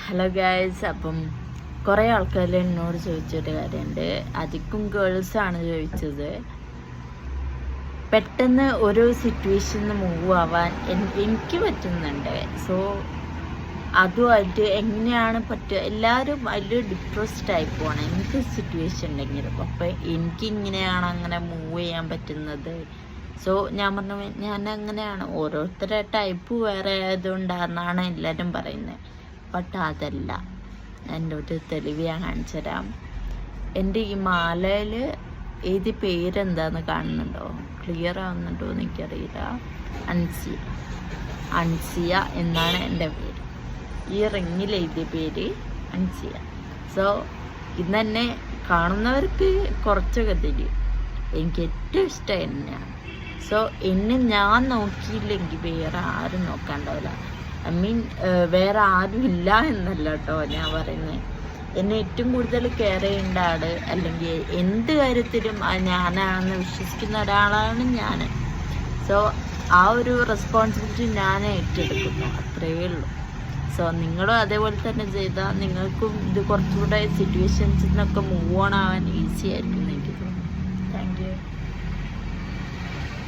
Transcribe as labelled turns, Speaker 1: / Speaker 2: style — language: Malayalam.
Speaker 1: ഹലോ ഗൈസ്, അപ്പം കുറേ ആൾക്കാർ എന്നോട് ചോദിച്ചൊരു കാര്യമുണ്ട്. അധികം ഗേൾസാണ് ചോദിച്ചത്. പെട്ടെന്ന് ഒരു സിറ്റുവേഷനിൽ മൂവ് ആവാൻ എനിക്ക് പറ്റുന്നുണ്ട്. സോ അതുമായിട്ട് എങ്ങനെയാണ് പറ്റുക? എല്ലാവരും അതിൽ ഡിപ്രസ്ഡ് ടൈപ്പാണ്. എനിക്ക് സിറ്റുവേഷൻ ഉണ്ടെങ്കിലും അപ്പം എനിക്കിങ്ങനെയാണ് അങ്ങനെ മൂവ് ചെയ്യാൻ പറ്റുന്നത്. സോ ഞാൻ പറഞ്ഞു, ഞാൻ അങ്ങനെയാണ്. ഓരോരുത്തരുടെ ടൈപ്പ് വേറെ ആയതുകൊണ്ടാണെന്നാണ് എല്ലാവരും പറയുന്നത്. ബട്ട് അതല്ല. എൻ്റെ ഒരു തെളിവ് ഞാൻ കാണിച്ചു തരാം. എൻ്റെ ഈ മാലയിൽ ഏത് പേരെന്താന്ന് കാണുന്നുണ്ടോ? ക്ലിയർ ആവുന്നുണ്ടോ എന്ന് എനിക്കറിയില്ല. അൻസിയ എന്നാണ് എൻ്റെ പേര്. ഈ റിങ്ങിൽ എഴുതിയ പേര് അൻസിയ. സോ ഇന്ന് തന്നെ കാണുന്നവർക്ക് കുറച്ചൊക്കെ തരും. എനിക്ക് ഏറ്റവും ഇഷ്ടം എന്നെയാണ്. സോ എന്നെ ഞാൻ നോക്കിയില്ലെങ്കിൽ വേറെ ആരും നോക്കാണ്ടാവില്ല. ഐ മീൻ വേറെ ആരും ഇല്ല എന്നല്ല കേട്ടോ ഞാൻ പറയുന്നത്. എന്നെ ഏറ്റവും കൂടുതൽ കെയർ ചെയ്യേണ്ട ആൾ, അല്ലെങ്കിൽ എന്ത് കാര്യത്തിലും ഞാനാണെന്ന് വിശ്വസിക്കുന്ന ഒരാളാണ് ഞാൻ. സോ ആ ഒരു റെസ്പോൺസിബിലിറ്റി ഞാൻ ഏറ്റെടുക്കുന്നു, അത്രയേ ഉള്ളൂ. സോ നിങ്ങളും അതേപോലെ തന്നെ ചെയ്താൽ നിങ്ങൾക്കും ഇത് കുറച്ചുകൂടെ സിറ്റുവേഷൻസിൽ നിന്നൊക്കെ മൂവ് ഓൺ ആവാൻ ഈസി ആയിരിക്കും എനിക്ക് തോന്നുന്നു. Thank you.